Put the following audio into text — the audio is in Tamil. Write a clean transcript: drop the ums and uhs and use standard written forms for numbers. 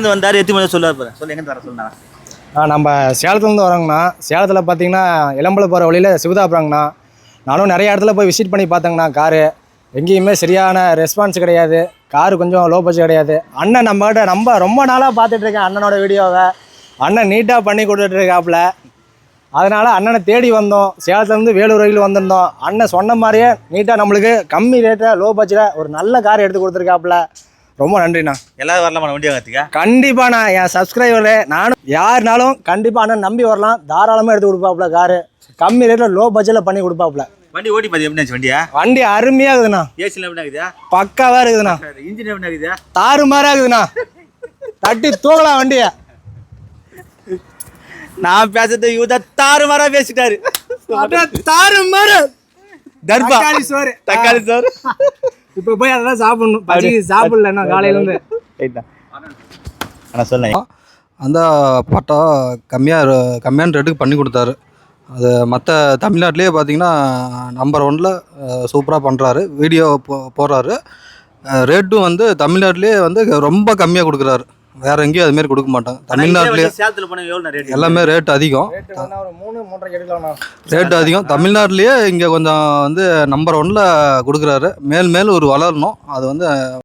வந்தாரு எத்தி மணி சொல்லுவார் சொல்லு எங்க வர சொன்னாங்க. நம்ம சேலத்துலேருந்து வரோங்கண்ணா. சேலத்தில் பார்த்தீங்கன்னா இளம்பலை போகிற வழியில் சிவதாபுரங்கண்ணா. நானும் நிறைய இடத்துல போய் விசிட் பண்ணி பார்த்தேங்கண்ணா. காரு எங்கேயுமே சரியான ரெஸ்பான்ஸ் கிடையாது. காரு கொஞ்சம் லோ பட்ஜெட் கிடையாது. அண்ணன் நம்மகிட்ட ரொம்ப நாளாக பார்த்துட்ருக்கேன் அண்ணனோட வீடியோவை. அண்ணன் நீட்டாக பண்ணி கொடுத்துட்ருக்காப்புல. அதனால் அண்ணனை தேடி வந்தோம். சேலத்துலேருந்து வேலூர் வரையில் வந்திருந்தோம். அண்ணன் சொன்ன மாதிரியே நீட்டாக நம்மளுக்கு கம்மி ரேட்டில் லோ பட்ஜெட்டில் ஒரு நல்ல கார் எடுத்து கொடுத்துருக்காப்புல. ரொம்ப நன்றிண்ணா. எல்லாரும் வரலாமா வண்டி வாங்கறதுக்கு? கண்டிப்பாண்ணா. என் சப்ஸ்கிரைபரு நானும் யாருனாலும் கண்டிப்பாக அண்ணன் நம்பி வரலாம். தாராளமாக எடுத்து கொடுப்பாப்புல. காரு கம்மி ரேட்டில் லோ பட்ஜெட்டில் பண்ணி கொடுப்பாப்புல. வண்டி ஓட்டி பாதி எப்படி வண்டியா? வண்டி அருமையாக இருக்குதுண்ணா. ஏசியில் எப்படி ஆகுதா? பக்காவாக இருக்குதுண்ணா. இன்ஜின் எப்படி ஆகுதா? தாறுமாறாக இருக்குதுண்ணா. தட்டி தூக்கலாம் வண்டியை. நான் பேசுறது இவத தாறுமாறா பேசிட்டாரு. தாறுமாறு தர்பா சோறு தக்காளி சோறு. இப்போ போய் அதெல்லாம் சாப்பிடணும். பசி சாப்பிடலண்ணா காலையிலேருந்து. ஆனால் சொல்லுங்க. அந்த பட்டா கம்மியான ரேட்டுக்கு பண்ணி கொடுத்தாரு. அது மற்ற தமிழ்நாட்டிலே பார்த்தீங்கன்னா நம்பர் 1ல் சூப்பராக பண்ணுறாரு. வீடியோ போடுறாரு. ரேட்டும் வந்து தமிழ்நாட்டிலே வந்து ரொம்ப கம்மியாக கொடுக்குறாரு. வேறு எங்கேயும் அதுமாரி கொடுக்க மாட்டாங்க. தமிழ்நாட்டிலே எல்லாமே ரேட் அதிகம். ரேட் அதிகம் தமிழ்நாட்டிலேயே. இங்கே கொஞ்சம் வந்து நம்பர் 1ல் கொடுக்குறாரு. மேல் ஒரு வளரணும். அது வந்து